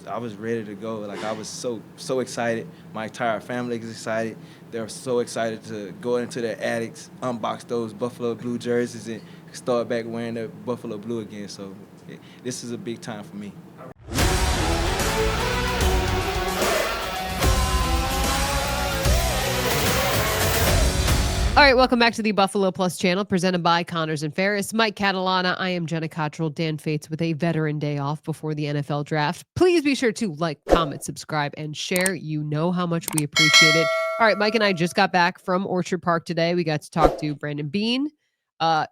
was ready to go. Like, I was so excited. My entire family is excited. They're so excited to go into their attics, unbox those Buffalo Blue jerseys, and start back wearing the Buffalo Blue again. So this is a big time for me. All right, welcome back to the Buffalo Plus channel, presented by Connors and Ferris. Mike Catalana, I am Jenna Cottrell. Dan Fates with a veteran day off before the NFL draft. Please be sure to like, comment, subscribe, and share. You know how much we appreciate it. All right, Mike and I just got back from Orchard Park today. We got to talk to Brandon Beane,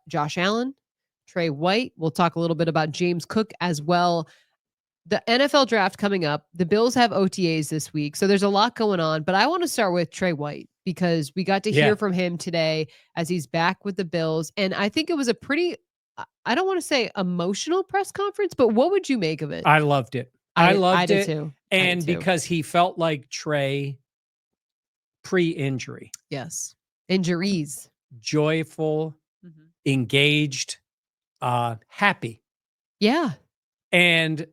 Josh Allen, Trey White. We'll talk a little bit about James Cook as well. The NFL draft coming up. The Bills have OTAs this week, so there's a lot going on. But I want to start with Trey White because we got to hear from him today as he's back with the Bills. And I think it was a pretty, I don't want to say emotional press conference, but what would you make of it? I loved it. I loved did it too. And because he felt like Trey pre-injury. Yes. Injuries. Joyful, engaged, happy. Yeah. And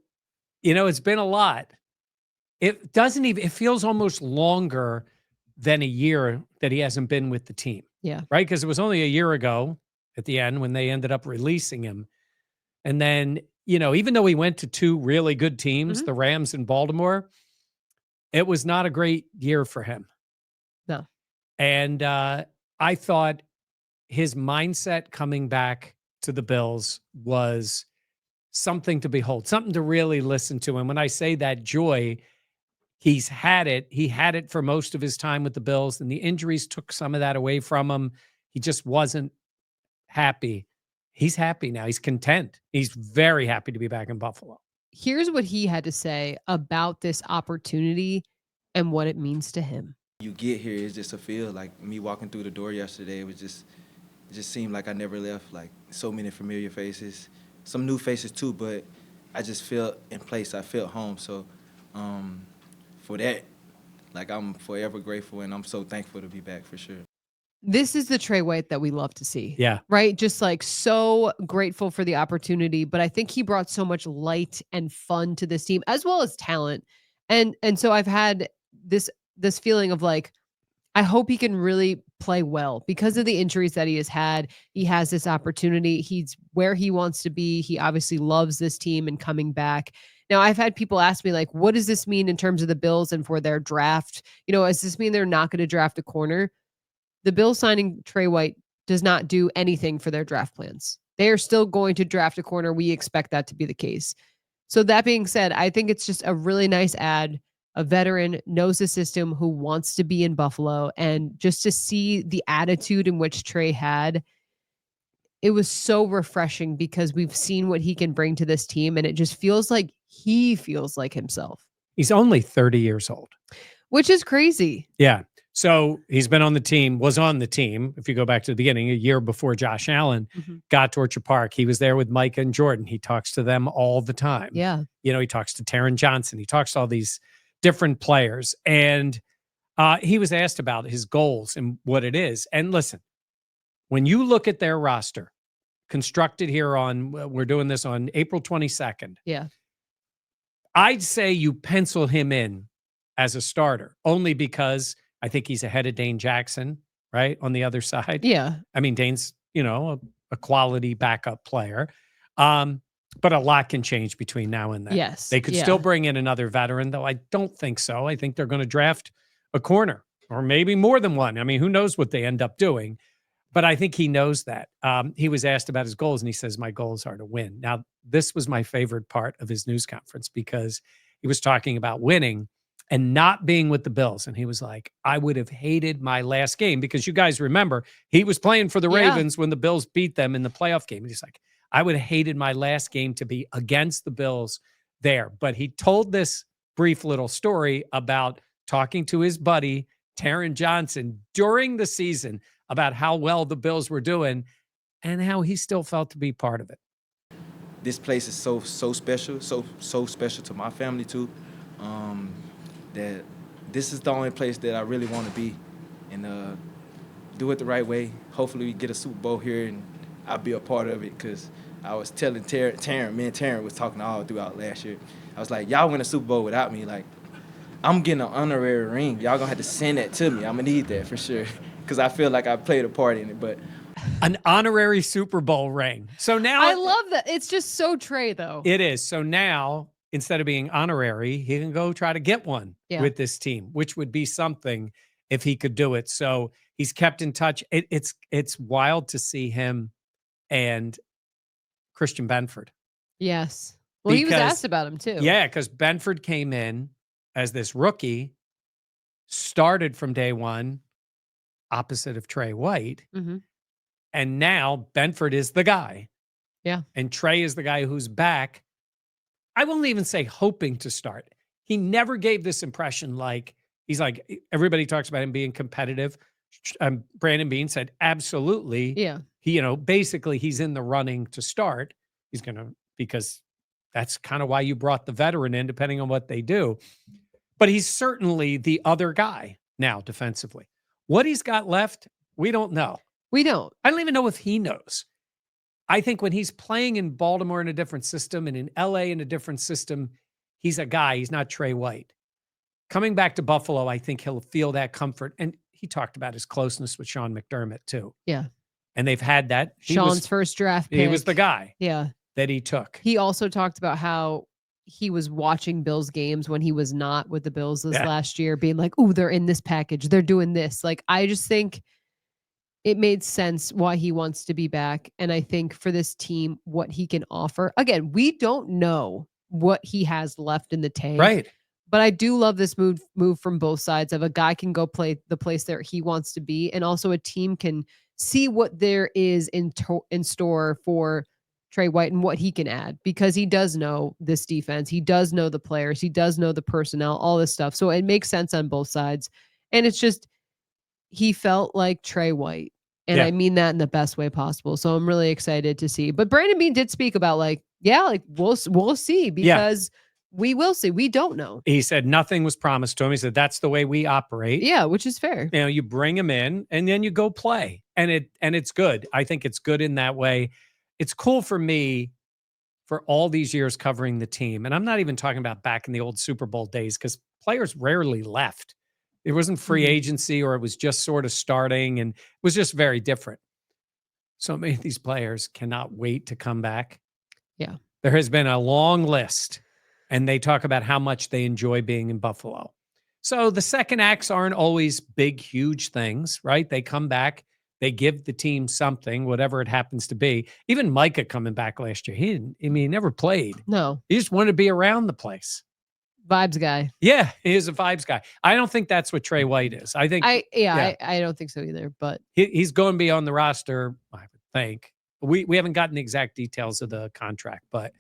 it's been a lot. It feels almost longer than a year that he hasn't been with the team. Yeah. Right? Because it was only a year ago at the end when they ended up releasing him. And then, even though he went to two really good teams, the Rams and Baltimore, it was not a great year for him. No. And I thought his mindset coming back to the Bills was something to behold, something to really listen to. And when I say that joy, he's had it. He had it for most of his time with the Bills, and the injuries took some of that away from him. He just wasn't happy. He's happy now. He's content. He's very happy to be back in Buffalo. Here's what he had to say about this opportunity and what it means to him. You get here, it's just a feel. Like me walking through the door yesterday, it just seemed like I never left. Like so many familiar faces, some new faces too, but I just felt in place. I felt home. So for that, like, I'm forever grateful, and I'm so thankful to be back for sure. This is the Trey White that we love to see. Yeah. Right? Just like so grateful for the opportunity, but I think he brought so much light and fun to this team as well as talent. And so I've had this feeling of like, I hope he can really play well because of the injuries that he has had. He has this opportunity. He's where he wants to be. He obviously loves this team and coming back. Now, I've had people ask me, like, what does this mean in terms of the Bills and for their draft? Does this mean they're not going to draft a corner? The Bills signing Trey White does not do anything for their draft plans. They are still going to draft a corner. We expect that to be the case. So that being said, I think it's just a really nice add. A veteran, knows the system, who wants to be in Buffalo. And just to see the attitude in which Trey had, it was so refreshing because we've seen what he can bring to this team. And it just feels like he feels like himself. He's only 30 years old. Which is crazy. Yeah. So he's been on the team, was on the team, if you go back to the beginning, a year before Josh Allen got to Orchard Park. He was there with Micah and Jordan. He talks to them all the time. Yeah. He talks to Taron Johnson. He talks to all these different players. And he was asked about his goals and what it is. And listen, when you look at their roster constructed here we're doing this on April 22nd. Yeah. I'd say you pencil him in as a starter only because I think he's ahead of Dane Jackson, right? On the other side. Yeah. I mean, Dane's, a quality backup player. But a lot can change between now and then. Yes. They could still bring in another veteran, though I don't think so. I think they're going to draft a corner or maybe more than one. I mean, who knows what they end up doing. But I think he knows that. He was asked about his goals, and he says, my goals are to win. Now, this was my favorite part of his news conference because he was talking about winning and not being with the Bills. And he was like, I would have hated my last game because you guys remember he was playing for the Ravens when the Bills beat them in the playoff game. And he's like, I would have hated my last game to be against the Bills there. But he told this brief little story about talking to his buddy, Taron Johnson, during the season about how well the Bills were doing and how he still felt to be part of it. This place is so special, so special to my family too, that this is the only place that I really want to be and do it the right way. Hopefully we get a Super Bowl here and I'll be a part of it because I was telling Taryn, me and Taryn was talking all throughout last year. I was like, y'all win a Super Bowl without me. Like, I'm getting an honorary ring. Y'all gonna have to send that to me. I'm gonna need that for sure. Because I feel like I played a part in it. But An honorary Super Bowl ring. So now I love that. It's just so Trey, though. it is. So now, instead of being honorary, he can go try to get one with this team, which would be something if he could do it. So he's kept in touch. It's wild to see him and Christian Benford. Yes. Well, he was asked about him too. Yeah, because Benford came in as this rookie, started from day one, opposite of Trey White. Mm-hmm. And now Benford is the guy. Yeah. And Trey is the guy who's back. I won't even say hoping to start. He never gave this impression like, he's like, everybody talks about him being competitive. Brandon Beane said, absolutely. Yeah. He, basically he's in the running to start. He's going to, because that's kind of why you brought the veteran in, depending on what they do. But he's certainly the other guy now defensively. What he's got left, we don't know. We don't. I don't even know if he knows. I think when he's playing in Baltimore in a different system and in LA in a different system, he's a guy. He's not Trey White. Coming back to Buffalo, I think he'll feel that comfort. And he talked about his closeness with Sean McDermott too. Yeah. And they've had that. Sean's first draft pick. He was the guy. Yeah. That he took. He also talked about how he was watching Bills games when he was not with the Bills this last year, being like, "Oh, they're in this package. They're doing this." Like, I just think it made sense why he wants to be back. And I think for this team, what he can offer. Again, we don't know what he has left in the tank. Right. But I do love this move from both sides of a guy can go play the place that he wants to be. And also a team can see what there is in store for Trey White and what he can add, because he does know this defense. He does know the players. He does know the personnel, all this stuff. So it makes sense on both sides. And it's just, he felt like Trey White. And I mean that in the best way possible. So I'm really excited to see. But Brandon Beane did speak about we'll see, because we will see. We don't know. He said nothing was promised to him. He said, that's the way we operate. Yeah, which is fair. You bring him in and then you go play. And it's good. I think it's good in that way. It's cool for me for all these years covering the team. And I'm not even talking about back in the old Super Bowl days, because players rarely left. It wasn't free agency, or it was just sort of starting, and it was just very different. So many of these players cannot wait to come back. Yeah. There has been a long list, and they talk about how much they enjoy being in Buffalo. So the second acts aren't always big, huge things, right? They come back, they give the team something, whatever it happens to be. Even Micah coming back last year, he never played. No. He just wanted to be around the place. Vibes guy. Yeah, he is a vibes guy. I don't think that's what Trey White is. I think I don't think so either, but he's going to be on the roster, I would think. We haven't gotten the exact details of the contract, but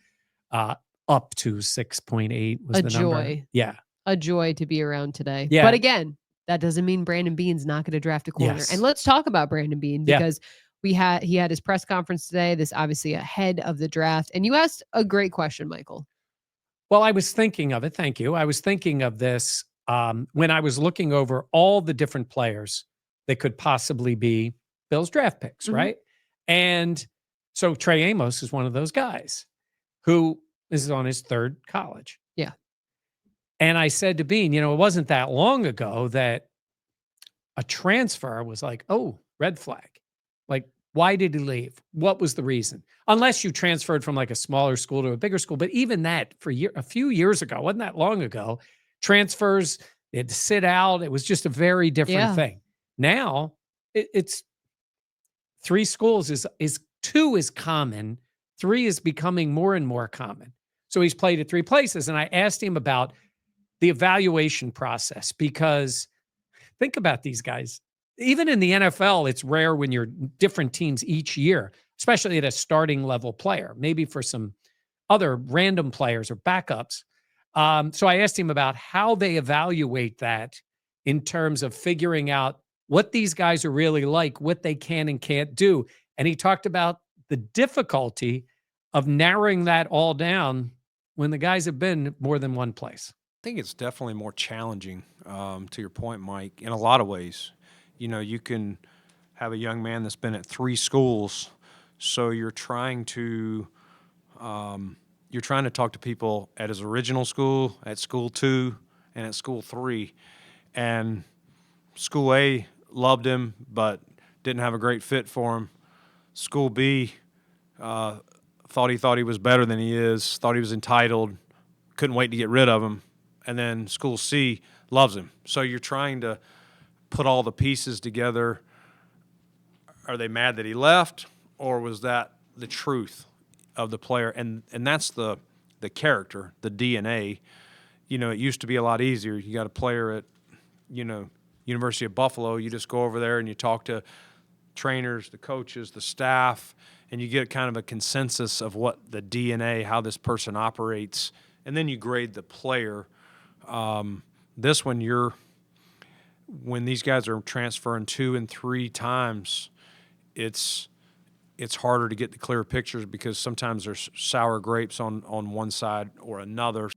up to 6.8 was the number. Joy. Yeah. A joy to be around today. Yeah. But again, that doesn't mean Brandon Beane's not going to draft a corner. Yes. And let's talk about Brandon Beane, because he had his press conference today, this obviously ahead of the draft. And you asked a great question, Michael. Well, I was thinking of it. Thank you. I was thinking of this when I was looking over all the different players that could possibly be Bills draft picks, right? And so Trey Amos is one of those guys who is on his third college. Yeah. And I said to Beane, it wasn't that long ago that a transfer was like, oh, red flag. Like, why did he leave? What was the reason? Unless you transferred from like a smaller school to a bigger school. But even that, for a few years ago, wasn't that long ago, transfers, they had to sit out. It was just a very different thing. Now, it's 3 schools is 2 is common. 3 is becoming more and more common. So he's played at 3 places. And I asked him about the evaluation process, because think about these guys. Even in the NFL, it's rare when you're different teams each year, especially at a starting level player, maybe for some other random players or backups. So I asked him about how they evaluate that in terms of figuring out what these guys are really like, what they can and can't do. And he talked about the difficulty of narrowing that all down when the guys have been more than one place. I think it's definitely more challenging, to your point, Mike, in a lot of ways. You can have a young man that's been at 3 schools, so you're trying to you're trying to talk to people at his original school, at school 2, and at school 3. And school A loved him, but didn't have a great fit for him. School B thought he was better than he is, thought he was entitled, couldn't wait to get rid of him. And then school C loves him. So you're trying to put all the pieces together. Are they mad that he left, or was that the truth of the player? And that's the character, the DNA. You know, it used to be a lot easier. You got a player at, University of Buffalo. You just go over there and you talk to trainers, the coaches, the staff, and you get kind of a consensus of what the DNA, how this person operates, and then you grade the player. This one, when these guys are transferring 2 and 3 times, it's harder to get the clear pictures because sometimes there's sour grapes on one side or another.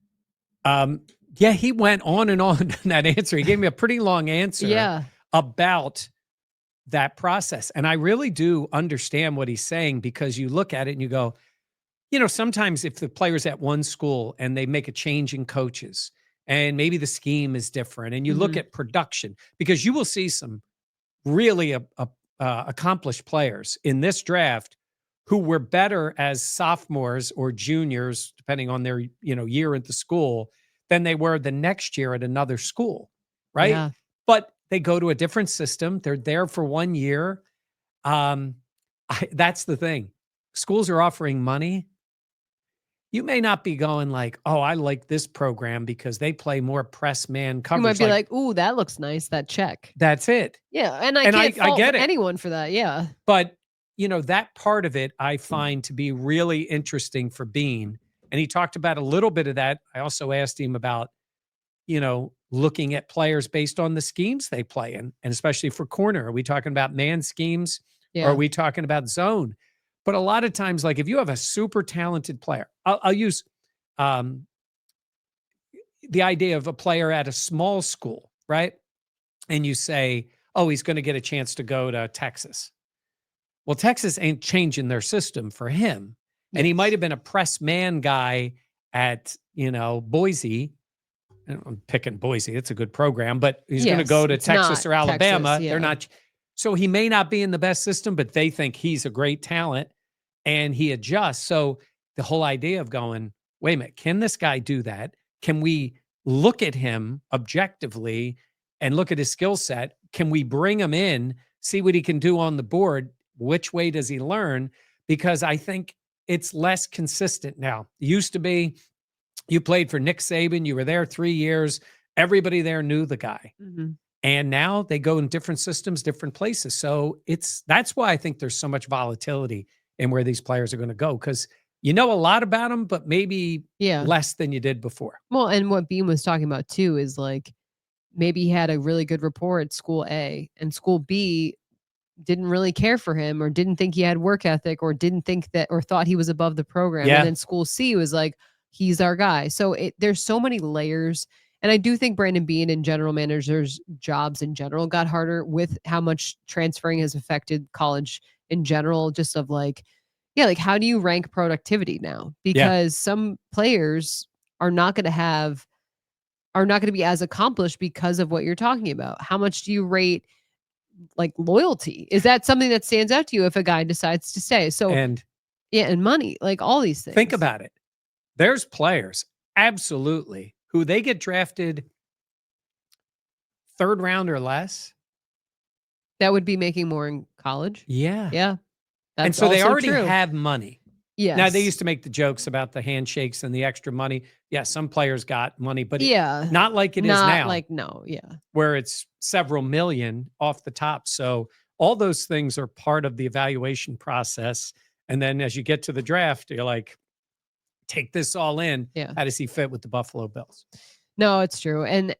Yeah, he went on and on in that answer. He gave me a pretty long answer about that process. And I really do understand what he's saying, because you look at it and you go, sometimes if the player's at one school and they make a change in coaches and maybe the scheme is different, and you look at production, because you will see some really accomplished players in this draft who were better as sophomores or juniors, depending on their year at the school, than they were the next year at another school, right? Yeah. But they go to a different system. They're there for 1 year. That's the thing. Schools are offering money. You may not be going like, oh, I like this program because they play more press man coverage. You might be like, ooh, that looks nice, that check. That's it. Yeah, and I can't fault get it. anyone for that, yeah. But, that part of it I find to be really interesting for Beane. And he talked about a little bit of that. I also asked him about, looking at players based on the schemes they play in, and especially for corner. Are we talking about man schemes? Yeah. Or are we talking about zone? But a lot of times, like if you have a super talented player, I'll use the idea of a player at a small school, right? And you say, oh, he's going to get a chance to go to Texas. Well, Texas ain't changing their system for him. And he might have been a press man guy at, Boise. I'm picking Boise. It's a good program, but he's going to go to Texas or Alabama. Texas, yeah. They're not. So he may not be in the best system, but they think he's a great talent and he adjusts. So the whole idea of going, wait a minute, can this guy do that? Can we look at him objectively and look at his skill set? Can we bring him in, see what he can do on the board? Which way does he learn? Because I think it's less consistent now. It used to be you played for Nick Saban, you were there 3 years, everybody there knew the guy. And now they go in different systems, different places. So that's why I think there's so much volatility in where these players are going to go, because you know a lot about them, but maybe less than you did before. Well, and what Beane was talking about too is like maybe he had a really good rapport at school A, and school B didn't really care for him, or didn't think he had work ethic, or didn't think that, or thought he was above the program. Yeah. And then school C was like, he's our guy. So there's so many layers. And I do think Brandon Beane and general managers' jobs in general got harder with how much transferring has affected college in general, just of like, how do you rank productivity now? Because some players are not going to be as accomplished because of what you're talking about. How much do you rate like loyalty? Is that something that stands out to you if a guy decides to stay? So, and money, like all these things. Think about it. There's players, absolutely, who they get drafted 3rd round or less. That would be making more in college. Yeah. Yeah. That's and so they already true. have money. Yes. Now, they used to make the jokes about the handshakes and the extra money. Yeah, some players got money, but not like it is now. Where it's several million off the top. So all those things are part of the evaluation process. And then as you get to the draft, you're like, take this all in. Yeah. How does he fit with the Buffalo Bills? No, it's true. And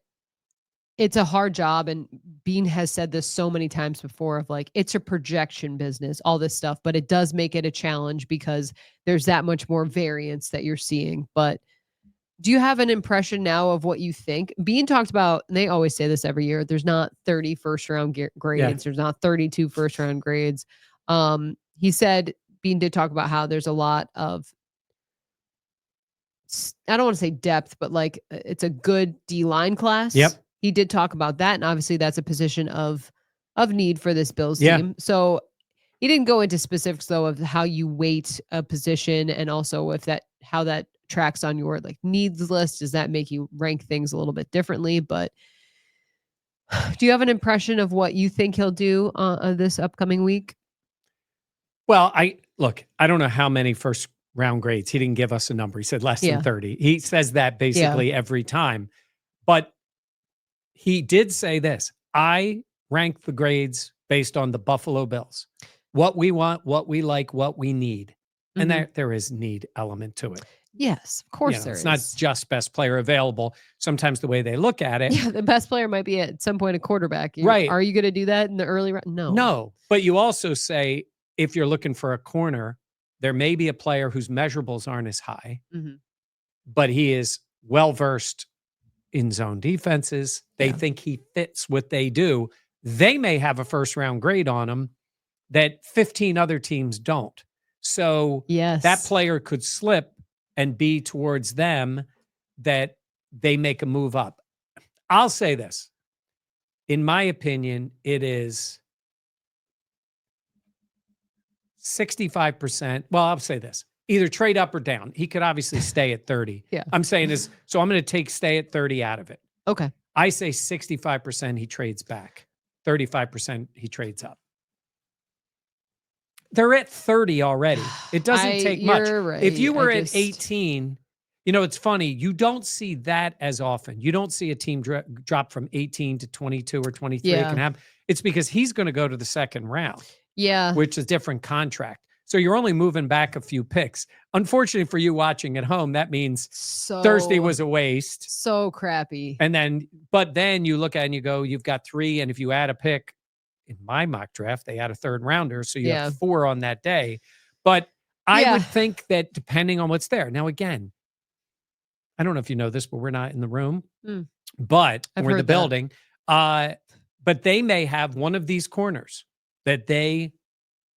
it's a hard job. And Beane has said this so many times before of like, it's a projection business, all this stuff, but it does make it a challenge because there's that much more variance that you're seeing. But do you have an impression now of what you think? Beane talked about, and they always say this every year, there's not 30 first-round grades. Yeah. There's not 32 first-round grades. He said, Beane did talk about how there's a lot of I don't want to say depth, but like it's a good D-line class. Yep. He did talk about that, and obviously that's a position of need for this Bills Yeah. team. So he didn't go into specifics though of how you weight a position, and also if that how that tracks on your like needs list. Does that make you rank things a little bit differently? But do you have an impression of what you think he'll do this upcoming week? Well, I don't know how many first round grades. He didn't give us a number. He said less Yeah. than 30. He says that basically every time. But he did say this. I rank the grades based on the Buffalo Bills. What we want, what we like, what we need. And there is need element to it. Yes, of course there it's is. not just best player available. Sometimes the way they look at it. Yeah, the best player might be at some point a quarterback. Right. Are you going to do that in the early round? No. No. But you also say if you're looking for a corner, there may be a player whose measurables aren't as high, but he is well-versed in zone defenses. They think he fits what they do. They may have a first-round grade on him that 15 other teams don't. So that player could slip and be towards them that they make a move up. I'll say this. In my opinion, it is 65%. Well, I'll say this. Either trade up or down. He could obviously stay at 30. Yeah. I'm saying is, so I'm going to take stay at 30 out of it. Okay. I say 65% he trades back. 35% he trades up. They're at 30 already. It doesn't take much. Right. If you were at 18, it's funny. You don't see that as often. You don't see a team drop from 18 to 22 or 23. Yeah. It can happen. It's because he's going to go to the second round. Yeah. Which is a different contract. So you're only moving back a few picks. Unfortunately for you watching at home, that means Thursday was a waste. So crappy. But then you look at it and you go, you've got 3. And if you add a pick, in my mock draft, they had a third rounder. So you have 4 on that day. But I would think that depending on what's there. Now, again, I don't know if you know this, but we're not in the room. But we're in the building. But they may have one of these corners that they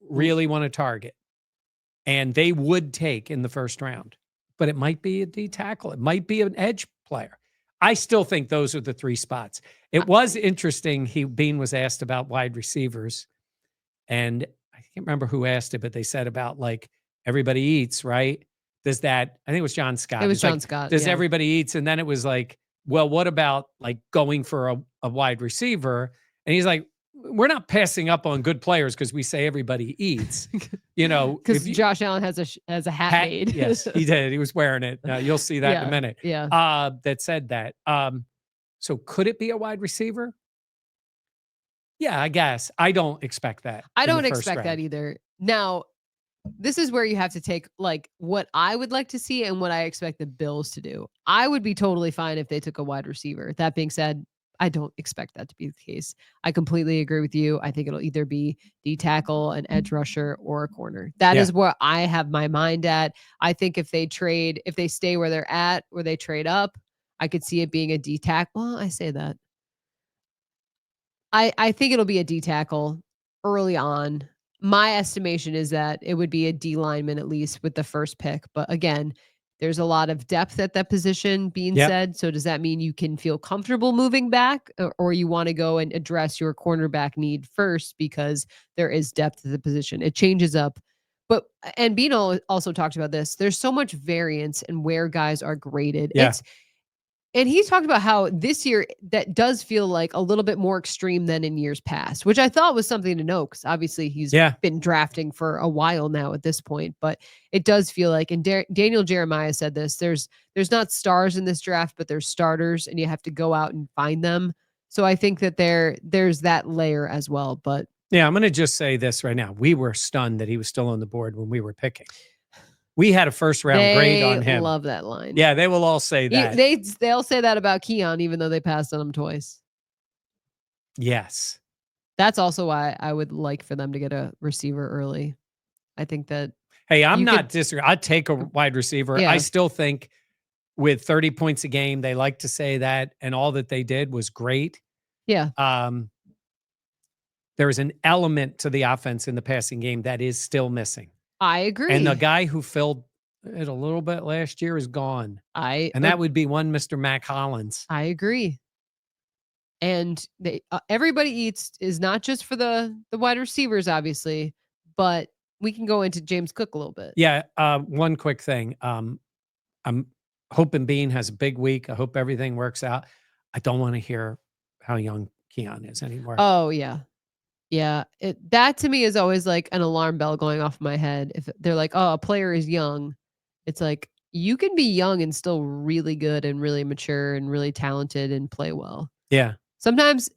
really want to target. And they would take in the first round. But it might be a D tackle. It might be an edge player. I still think those are the 3 spots. It was interesting. Beane was asked about wide receivers. And I can't remember who asked it, but they said about like everybody eats, right? I think it was John Scott. It was John Scott. Does everybody eats? And then it was like, well, what about like going for a wide receiver? And he's like, we're not passing up on good players because we say everybody eats, Because Josh Allen has a hat made. Yes, he did. He was wearing it. You'll see that in a minute. Yeah. That said that. So could it be a wide receiver? Yeah, I guess. I don't expect that. I don't expect that either. Now, this is where you have to take like what I would like to see and what I expect the Bills to do. I would be totally fine if they took a wide receiver. That being said, I don't expect that to be the case. I completely agree with you. I think it'll either be D tackle, an edge rusher, or a corner. That is where I have my mind at. I think if they stay where they're at, or they trade up, I could see it being a D tackle. Well, I say that. I think it'll be a D tackle early on. My estimation is that it would be a D lineman at least with the first pick. But again, there's a lot of depth at that position being said. So does that mean you can feel comfortable moving back, or you want to go and address your cornerback need first because there is depth at the position? It changes up. And Beane also talked about this. There's so much variance in where guys are graded. Yeah. And he talked about how this year that does feel like a little bit more extreme than in years past, which I thought was something to know because obviously he's been drafting for a while now at this point. But it does feel like, and Daniel Jeremiah said this, there's not stars in this draft, but there's starters, and you have to go out and find them. So I think that there's that layer as well. But yeah, I'm going to just say this right now. We were stunned that he was still on the board when we were picking. We had a first round grade on him. Love that line. Yeah, they will all say that. They'll say that about Keon, even though they passed on him twice. Yes. That's also why I would like for them to get a receiver early. I think that. Hey, I'm not disagreeing. I'd take a wide receiver. Yeah. I still think with 30 points a game, they like to say that, and all that they did was great. Yeah. There is an element to the offense in the passing game that is still missing. I agree. And the guy who filled it a little bit last year is gone. I And that would be one Mr. Mac Hollins. I agree. And they everybody eats is not just for the wide receivers, obviously, but we can go into James Cook a little bit. Yeah. One quick thing. I'm hoping Beane has a big week. I hope everything works out. I don't want to hear how young Keon is anymore. Oh yeah. Yeah. That to me is always like an alarm bell going off in my head. If they're like, oh, a player is young, it's like you can be young and still really good and really mature and really talented and play well. Yeah. Sometimes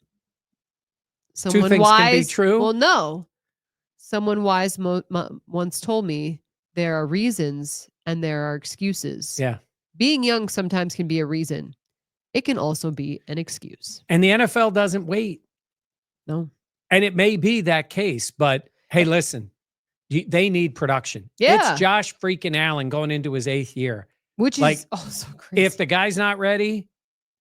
Two someone things can be wise, true. well, no. Someone wise once told me there are reasons and there are excuses. Yeah. Being young sometimes can be a reason. It can also be an excuse. And the NFL doesn't wait. No. And it may be that case, but hey, listen, they need production. Yeah. It's Josh freaking Allen going into his 8th year. Which Like, is so crazy. If the guy's not ready,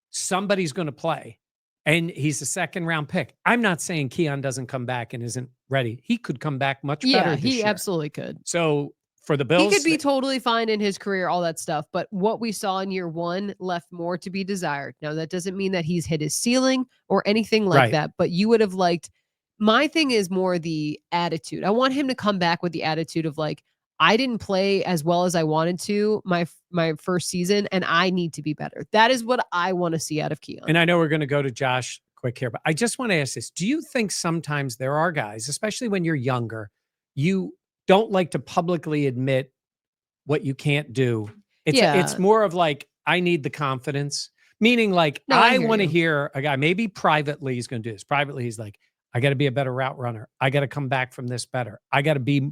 somebody's going to play. And he's a 2nd-round pick. I'm not saying Keon doesn't come back and isn't ready. He could come back much better this he year. absolutely could. So for the Bills, He could be totally fine in his career, all that stuff. But what we saw in year 1 left more to be desired. Now, that doesn't mean that he's hit his ceiling or anything like Right. that. But you would have liked, my thing is more the attitude. I want him to come back with the attitude of like, I didn't play as well as I wanted to my first season, and I need to be better. That is what I want to see out of Keon. And I know we're going to go to Josh quick here, but I just want to ask this. Do you think sometimes there are guys, especially when you're younger, you don't like to publicly admit what you can't do? It's more of like, I need the confidence. Meaning like, No, I I hear want to you. hear a guy, maybe privately he's going to do this. Privately, he's like, I got to be a better route runner. I got to come back from this better. I got to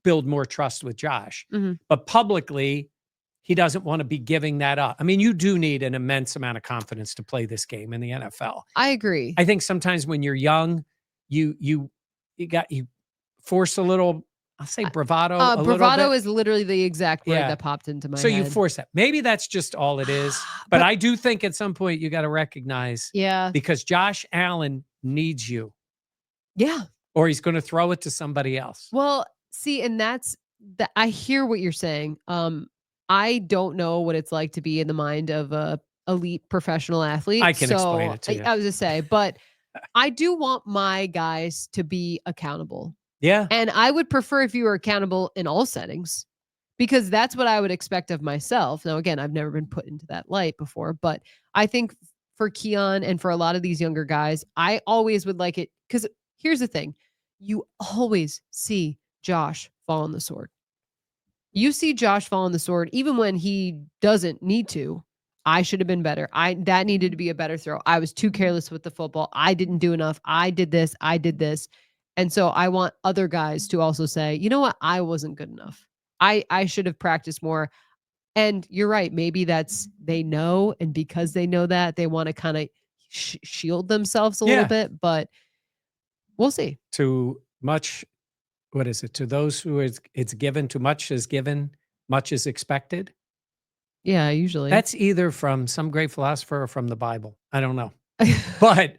build more trust with Josh. Mhm. But publicly, he doesn't want to be giving that up. I mean, you do need an immense amount of confidence to play this game in the NFL. I agree. I think sometimes when you're young, you force a little, I'll say bravado. A little Bravado bit. is literally the exact word Yeah. that popped into my So head. you force that. Maybe that's just all it is. But I do think at some point you got to recognize, Yeah. because Josh Allen needs you, Yeah. or he's going to throw it to somebody else. Well, see, and that's that. I hear what you're saying. I don't know what it's like to be in the mind of a elite professional athlete. I can explain it to you. I was just say, but I do want my guys to be accountable. Yeah. And I would prefer if you were accountable in all settings, because that's what I would expect of myself. Now, again, I've never been put into that light before, but I think for Keon and for a lot of these younger guys, I always would like it, because here's the thing. You always see Josh fall on the sword. You see Josh fall on the sword even when he doesn't need to. I should have been better. That needed to be a better throw. I was too careless with the football. I didn't do enough. I did this. I did this. And so I want other guys to also say, you know what? I wasn't good enough. I should have practiced more. And you're right. Maybe that's, they know. And because they know that, they want to kind of shield themselves a little bit, but we'll see. To much, what is it? To those who it's given, too much is given, much is expected. Yeah, usually. That's either from some great philosopher or from the Bible. I don't know. But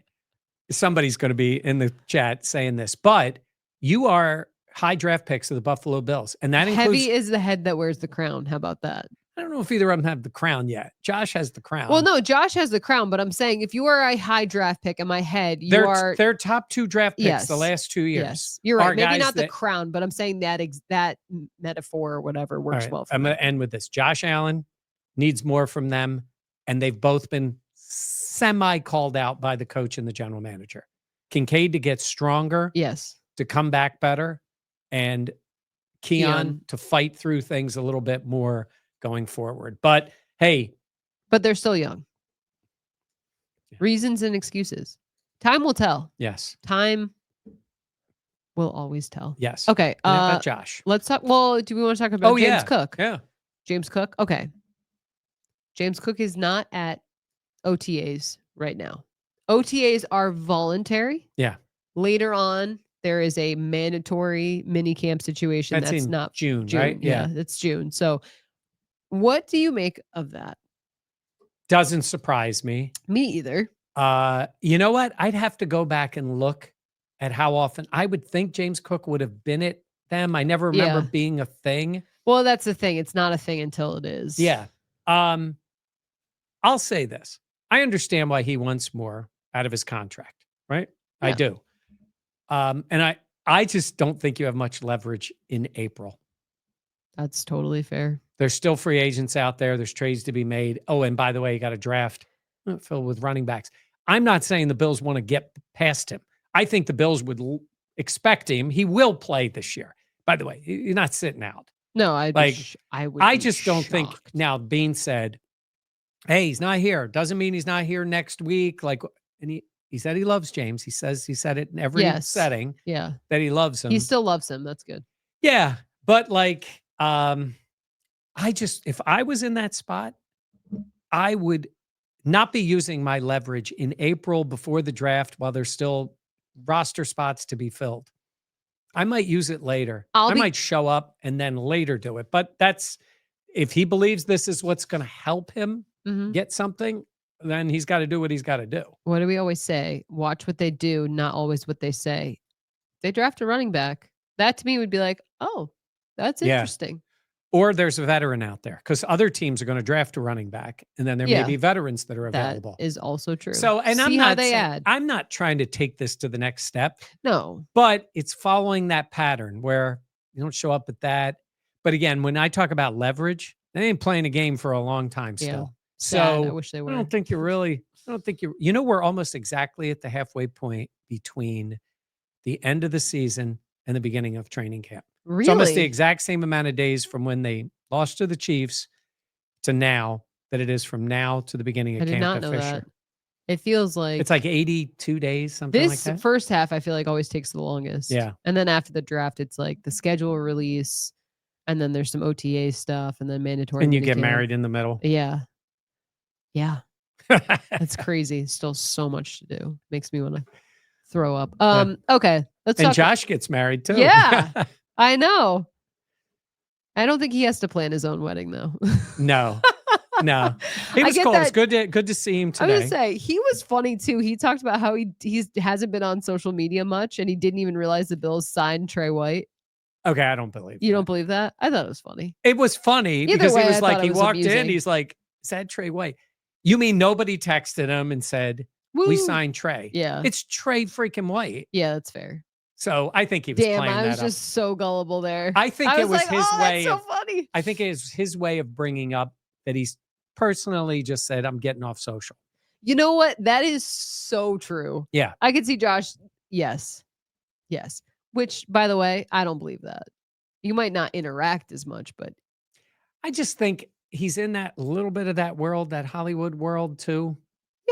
somebody's going to be in the chat saying this. But you are high draft picks of the Buffalo Bills. And that includes... Heavy is the head that wears the crown. How about that? I don't know if either of them have the crown yet. Josh has the crown. Well, no, Josh has the crown, but I'm saying if you are a high draft pick in my head, you are... Their top 2 draft picks Yes. the last 2 years. Yes, you're right. Maybe guys not the crown, but I'm saying that that metaphor or whatever works well for I'm them. going to end with this. Josh Allen needs more from them, and they've both been semi-called out by the coach and the general manager. Kincaid to get stronger, Yes. to come back better, and Keon to fight through things a little bit more going forward. But hey. But they're still young. Yeah. Reasons and excuses. Time will tell. Yes. Time will always tell. Yes. Okay. And how about Josh? Let's talk. Well, do we want to talk about James Cook? Yeah. James Cook. Okay. James Cook is not at OTAs right now. OTAs are voluntary. Yeah. Later on, there is a mandatory mini camp situation. That's in not June, right? Yeah, it's June. So what do you make of that? Doesn't surprise me. Me either. You know what? I'd have to go back and look at how often. I would think James Cook would have been at them. I never remember being a thing. Well, that's the thing. It's not a thing until it is. Yeah. I'll say this. I understand why he wants more out of his contract, right? I Yeah. do. And I just don't think you have much leverage in April. That's totally fair. There's still free agents out there. There's trades to be made. Oh, and by the way, you got a draft filled with running backs. I'm not saying the Bills want to get past him. I think the Bills would expect him. He will play this year. By the way, he's not sitting out. No, I just don't think. Now, Beane said, "Hey, he's not here. Doesn't mean he's not here next week." And he said he loves James. He said it in every setting. Yeah, that he loves him. He still loves him. That's good. Yeah, but if I was in that spot, I would not be using my leverage in April before the draft while there's still roster spots to be filled. I might use it later. I might show up and then later do it. But if he believes this is what's going to help him get something, then he's got to do what he's got to do. What do we always say? Watch what they do, not always what they say. They draft a running back. That to me would be like, oh, that's interesting. Or there's a veteran out there because other teams are going to draft a running back, and then there may be veterans that are available. That is also true. So, and add. I'm not trying to take this to the next step. No, but it's following that pattern where you don't show up at that. But again, when I talk about leverage, they ain't playing a game for a long time still. So I wish they were. I don't think we're almost exactly at the halfway point between the end of the season and the beginning of training camp. Really? It's almost the exact same amount of days from when they lost to the Chiefs to now that it is from now to the beginning of camp. I did not know that. It feels like it's like 82 days, something like that. This first half, I feel like always takes the longest. Yeah. And then after the draft, it's like the schedule release, and then there's some OTA stuff, and then mandatory. And you get married in the middle. Yeah. Yeah. That's crazy. Still so much to do. Makes me want to throw up. Okay. Let's talk. Josh gets married too. Yeah. I know. I don't think he has to plan his own wedding though. No. He was cool. It's good to see him today. I was gonna say he was funny too. He talked about how he hasn't been on social media much, and he didn't even realize the Bills signed Trey White. Okay, I don't believe you don't believe that. I thought it was funny. It was funny because he was like, he walked in, he's like, "Is that Trey White?" You mean nobody texted him and said, "We signed Trey"? Yeah, it's Trey freaking White. Yeah, that's fair. So I think he was playing that up. I was just so gullible there. I think it was his way. That's so funny. I think it was his way of bringing up that he's personally just said, "I'm getting off social." You know what? That is so true. Yeah. I could see Josh. Yes. Which, by the way, I don't believe that. You might not interact as much, but I just think he's in that little bit of that world, that Hollywood world too.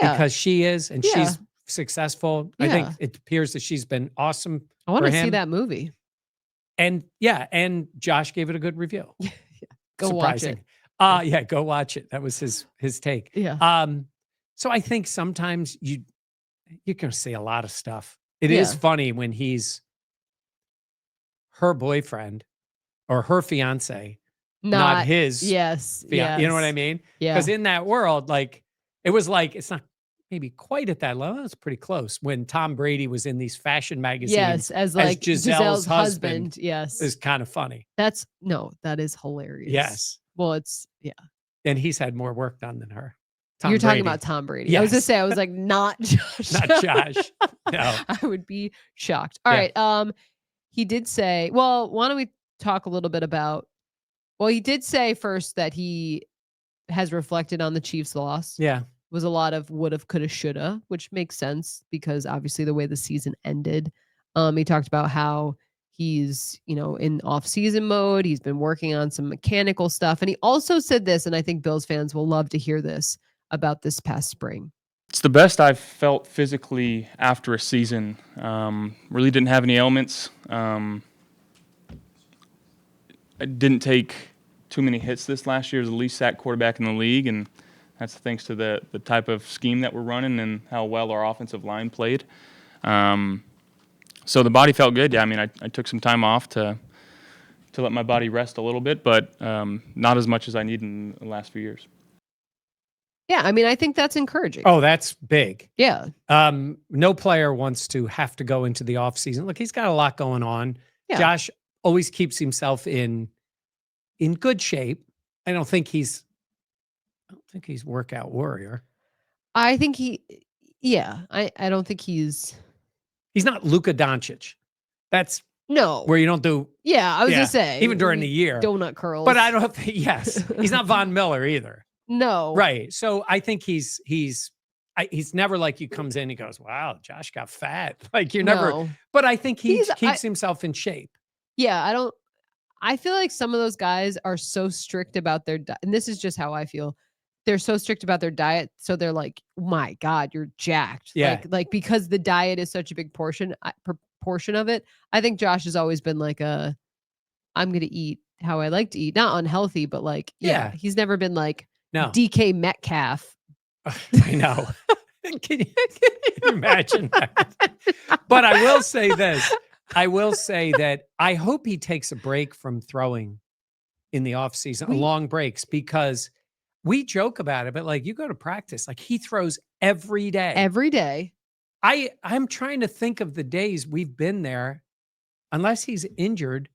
Yeah. Because she is, and she's successful. Yeah. I think it appears that she's been awesome. I want to see that movie. And Josh gave it a good review. Go watch it. Go watch it. That was his take. Yeah. So I think sometimes you can see a lot of stuff. It is funny when he's her boyfriend or her fiance, not his. Yes. You know what I mean? Yeah. Because in that world, it was like, it's not maybe quite at that level. It's pretty close. When Tom Brady was in these fashion magazines. Yes, as Giselle's husband. Yes. Is kind of funny. That is hilarious. Yes. Well, and he's had more work done than her. You're talking about Tom Brady. Yes. I was going to say, I was like, not Josh. Not Josh. No. I would be shocked. All right. He did say, well, why don't we talk a little bit about, he did say first that he has reflected on the Chiefs' loss. Yeah. Was a lot of woulda, coulda, shoulda, which makes sense because obviously the way the season ended. He talked about how he's, in off-season mode. He's been working on some mechanical stuff. And he also said this, and I think Bills fans will love to hear this about this past spring. It's the best I've felt physically after a season. Really didn't have any ailments. I didn't take too many hits this last year. I was the least sacked quarterback in the league, and that's thanks to the type of scheme that we're running and how well our offensive line played. So the body felt good. Yeah, I mean, I took some time off to let my body rest a little bit, but not as much as I need in the last few years. Yeah, I mean, I think that's encouraging. Oh, that's big. Yeah. No player wants to have to go into the offseason. Look, he's got a lot going on. Yeah. Josh always keeps himself in in good shape. I don't think he's workout warrior. I think I don't think he's. He's not Luka Doncic. That's No. where you don't do. Yeah, I was Yeah, gonna say even during the year. donut curls. But I don't think. Yes, he's not Von Miller either. No. Right. So I think he's never like you comes in. He goes, "Wow, Josh got fat." Like you're never. No. But I think he He's- keeps himself in shape. Yeah, I feel like some of those guys are so strict about their diet, and this is just how I feel. They're so strict about their diet, so they're like, "My God, you're jacked." Yeah. Like because the diet is such a big portion of it. I think Josh has always been like I'm going to eat how I like to eat, not unhealthy, but like Yeah. he's never been like No, DK Metcalf. I know. Can you imagine that? But I will say this. I will say that I hope he takes a break from throwing in the offseason, long breaks, because we joke about it, but like you go to practice, like he throws every day. Every day. I'm trying to think of the days we've been there, unless he's injured.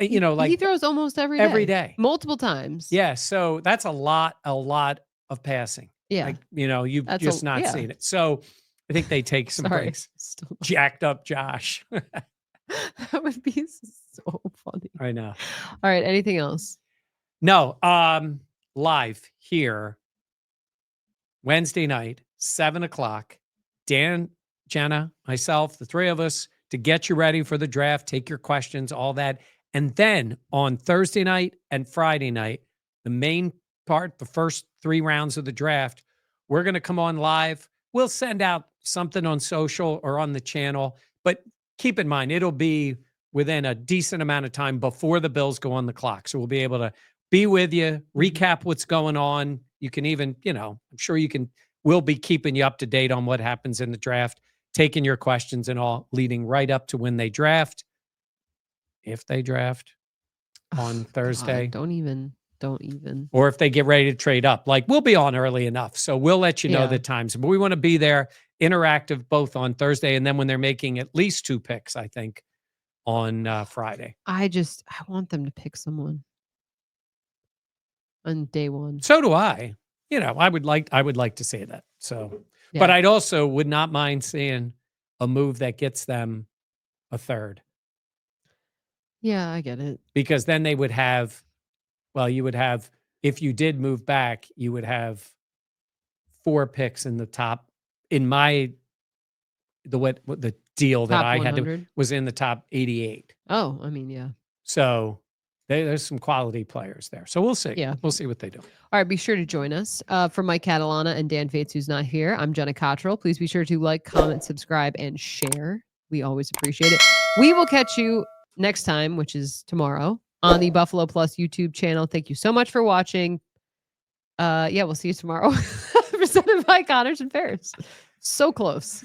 You know, like he throws almost every day. multiple times. Yeah. So that's a lot of passing. Yeah. Like, you know, you've That's just a- not yeah. seen it. So I think they take some Sorry. breaks. Still- Jacked up Josh. that would be so funny. I know. All right. Anything else? No, live here Wednesday night, 7:00. Dan, Jenna, myself, the three of us to get you ready for the draft, take your questions, all that. And then on Thursday night and Friday night, the main part, the first 3 rounds of the draft, we're going to come on live. We'll send out something on social or on the channel, but keep in mind, it'll be within a decent amount of time before the Bills go on the clock. So we'll be able to be with you, recap what's going on. You can even, I'm sure we'll be keeping you up to date on what happens in the draft, taking your questions and all, leading right up to when they draft. If they draft on Thursday. God, don't even. Or if they get ready to trade up. Like, we'll be on early enough. So we'll let you know Yeah. the times. But we want to be there, interactive, both on Thursday and then when they're making at least 2 picks, I think, on Friday. I want them to pick someone on day one. So do I. I would like to see that. So, Yeah. but I'd also would not mind seeing a move that gets them a third. Yeah, I get it. Because then they would have, if you did move back, you would have 4 picks in the top. In the deal that Top I had 100? was in the top 88. Oh, I mean, yeah. So there's some quality players there. So we'll see. Yeah. We'll see what they do. All right, be sure to join us. For Mike Catalana and Dan Fates, who's not here, I'm Jenna Cottrell. Please be sure to like, comment, subscribe, and share. We always appreciate it. We will catch you next time, which is tomorrow, on the Buffalo Plus YouTube channel. Thank you so much for watching. We'll see you tomorrow. Presented by Connors and Ferris. So close.